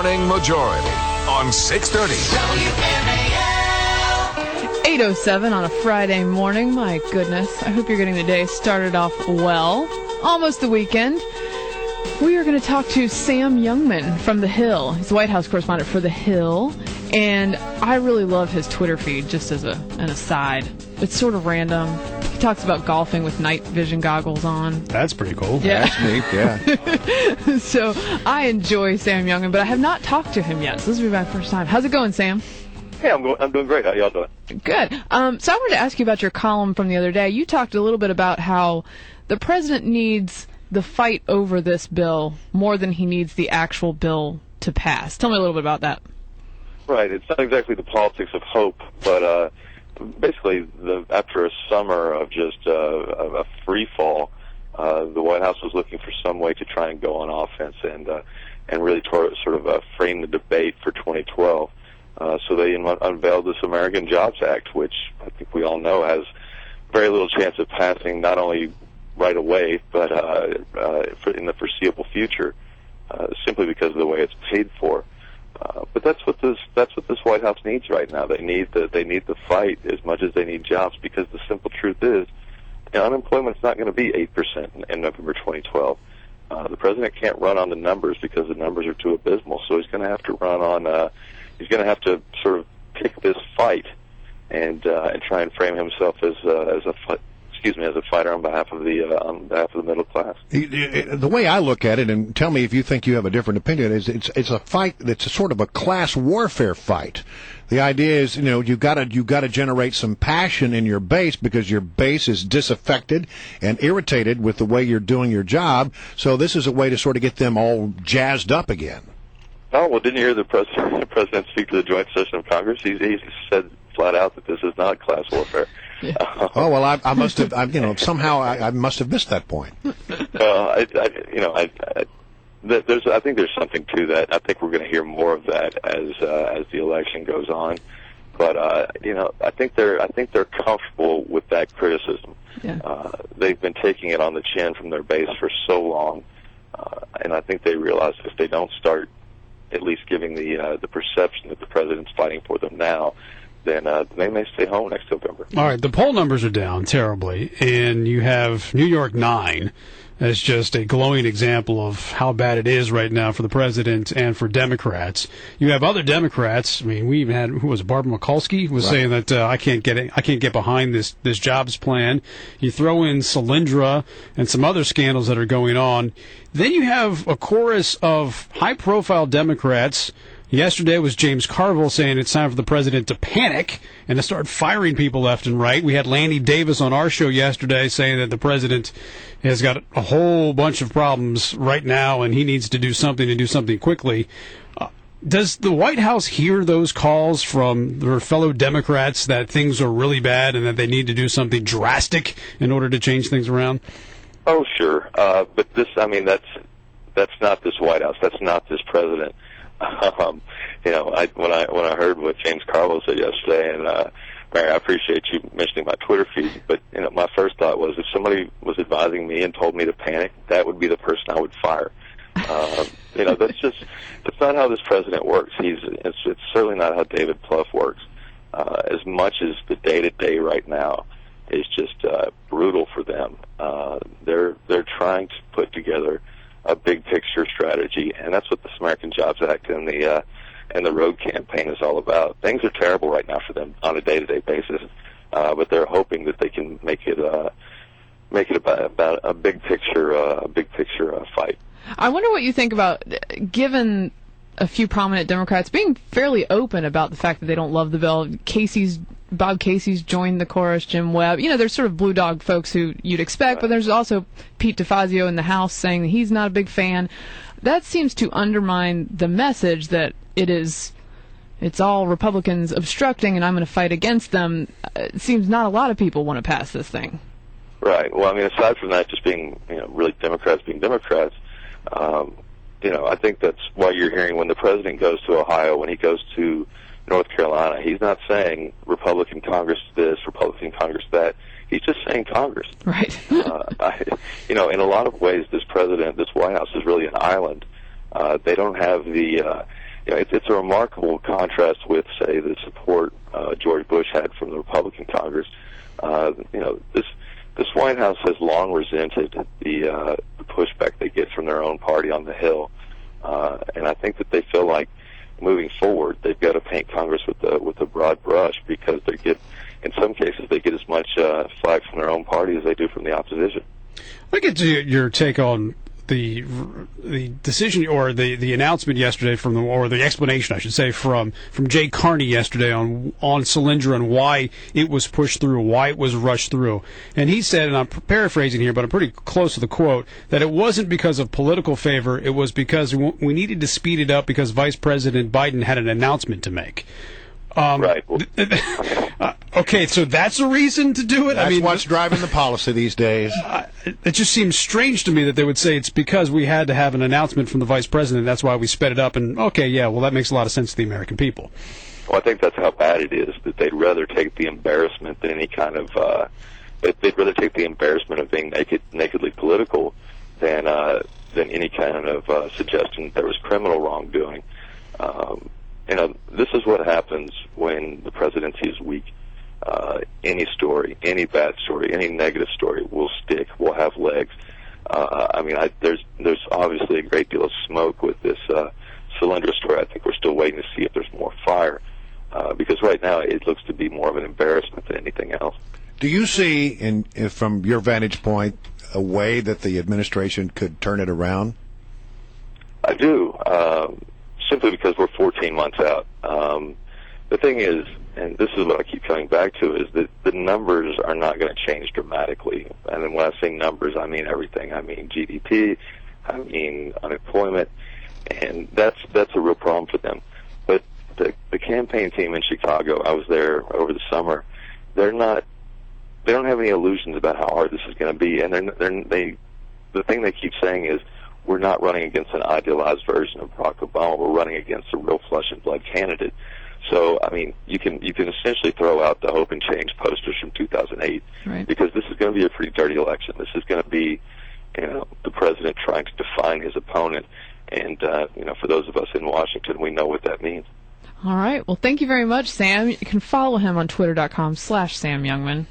Morning Majority on 630. WMAL. 8:07 on a Friday morning. My goodness. I hope you're getting the day started off well. Almost the weekend. We are going to talk to Sam Youngman from The Hill. He's the White House correspondent for The Hill. And I really love his Twitter feed, just as an aside. It's sort of random. He talks about golfing with night vision goggles on. That's pretty cool. Yeah. That's neat, yeah. So I enjoy Sam Youngman, but I have not talked to him yet. So this will be my first time. How's it going, Sam? Hey, I'm doing great. How y'all doing? Good. So I wanted to ask you about your column from the other day. You talked a little bit about how the president needs the fight over this bill more than he needs the actual bill to pass. Tell me a little bit about that. Right. It's not exactly the politics of hope, but basically, after a summer of just a free fall, the White House was looking for some way to try and go on offense and really sort of frame the debate for 2012. So they unveiled this American Jobs Act, which I think we all know has very little chance of passing, not only right away, but in the foreseeable future, simply because of the way it's paid for. But that's what this White House needs right now. They need the fight as much as they need jobs, because the simple truth is, unemployment's not going to be 8% in November 2012. The president can't run on the numbers because the numbers are too abysmal. So he's going to have to run on. He's going to have to sort of pick this fight and try and frame himself as a fighter on behalf of the middle class. The way I look at it, and tell me if you think you have a different opinion, is it's a fight that's a sort of a class warfare fight. The idea is, you've got to generate some passion in your base, because your base is disaffected and irritated with the way you're doing your job. So this is a way to sort of get them all jazzed up again. Oh, well, didn't you hear the president speak to the joint session of Congress? He said flat out that this is not class warfare. Yeah. Oh, well, I must have, somehow I must have missed that point. I think there's something to that. I think we're going to hear more of that as the election goes on. But I think they're comfortable with that criticism. Yeah. They've been taking it on the chin from their base for so long, and I think they realize if they don't start at least giving the perception that the president's fighting for them now, then they may stay home next November. All right, the poll numbers are down terribly, and you have New York 9 as just a glowing example of how bad it is right now for the president and for Democrats. You have other Democrats. I mean, we even had, who was it, Barbara Mikulski was right, saying that I can't get behind this jobs plan. You throw in Solyndra and some other scandals that are going on. Then you have a chorus of high-profile Democrats. Yesterday was James Carville saying it's time for the president to panic and to start firing people left and right. We had Lanny Davis on our show yesterday saying that the president has got a whole bunch of problems right now and he needs to do something quickly. Does the White House hear those calls from their fellow Democrats that things are really bad and that they need to do something drastic in order to change things around? Oh, sure. But that's not this White House. That's not this president. When I heard what James Carville said yesterday, and Mary, I appreciate you mentioning my Twitter feed, but my first thought was if somebody was advising me and told me to panic, that would be the person I would fire. That's not how this president works. It's certainly not how David Plouffe works. As much as the day-to-day right now is just brutal for them, they're trying to put together a big picture strategy, and that's what this American Jobs Act and the road campaign is all about. Things are terrible right now for them on a day-to-day basis, but they're hoping that they can make it about a big picture fight. I wonder what you think about, given a few prominent Democrats being fairly open about the fact that they don't love the bill. Bob Casey's joined the chorus, Jim Webb. There's sort of blue dog folks who you'd expect, right, but there's also Pete DeFazio in the House saying that he's not a big fan. That seems to undermine the message that it's all Republicans obstructing and I'm going to fight against them. It seems not a lot of people want to pass this thing. Right. Well, I mean, aside from that just being, really Democrats being Democrats, I think that's why you're hearing when the president goes to Ohio, when he goes to North Carolina, he's not saying Republican Congress this, Republican Congress that. He's just saying Congress. Right. In a lot of ways, this White House is really an island. They don't have the it's a remarkable contrast with, say, the support George Bush had from the Republican Congress. This White House has long resented the pushback they get from their own party on the Hill, and I think that they feel like moving forward they've got to paint Congress with a broad brush, because in some cases they get as much flack from their own party as they do from the opposition. Let me get to your take on the decision, or the announcement yesterday or the explanation, I should say, from Jay Carney yesterday on Solyndra and why it was pushed through, why it was rushed through. And he said, and I'm paraphrasing here, but I'm pretty close to the quote, that it wasn't because of political favor, it was because we needed to speed it up because Vice President Biden had an announcement to make. Right. Okay, so that's a reason to do it? That's what's driving the policy these days. It just seems strange to me that they would say it's because we had to have an announcement from the vice president, that's why we sped it up, and okay, yeah, well, that makes a lot of sense to the American people. Well, I think that's how bad it is, that they'd rather take the embarrassment than any kind of, they'd rather take the embarrassment of being nakedly political than any kind of suggestion that there was criminal wrongdoing. This is what happens when the presidency is weak. Any story, any bad story, any negative story will stick, will have legs. There's obviously a great deal of smoke with this Solyndra story. I think we're still waiting to see if there's more fire, because right now it looks to be more of an embarrassment than anything else. Do you see, from your vantage point, a way that the administration could turn it around? I do, simply because we're 14 months out. The thing is, and this is what I keep coming back to, is that the numbers are not going to change dramatically. And then when I say numbers, I mean everything. I mean GDP, I mean unemployment, and that's a real problem for them. But the campaign team in Chicago, I was there over the summer, they don't have any illusions about how hard this is going to be. And the thing they keep saying is, we're not running against an idealized version of Barack Obama. We're running against a real flesh and blood candidate. So, you can essentially throw out the hope and change posters from 2008, right, because this is going to be a pretty dirty election. This is going to be, the president trying to define his opponent, and for those of us in Washington, we know what that means. All right. Well, thank you very much, Sam. You can follow him on Twitter.com/Sam Youngman.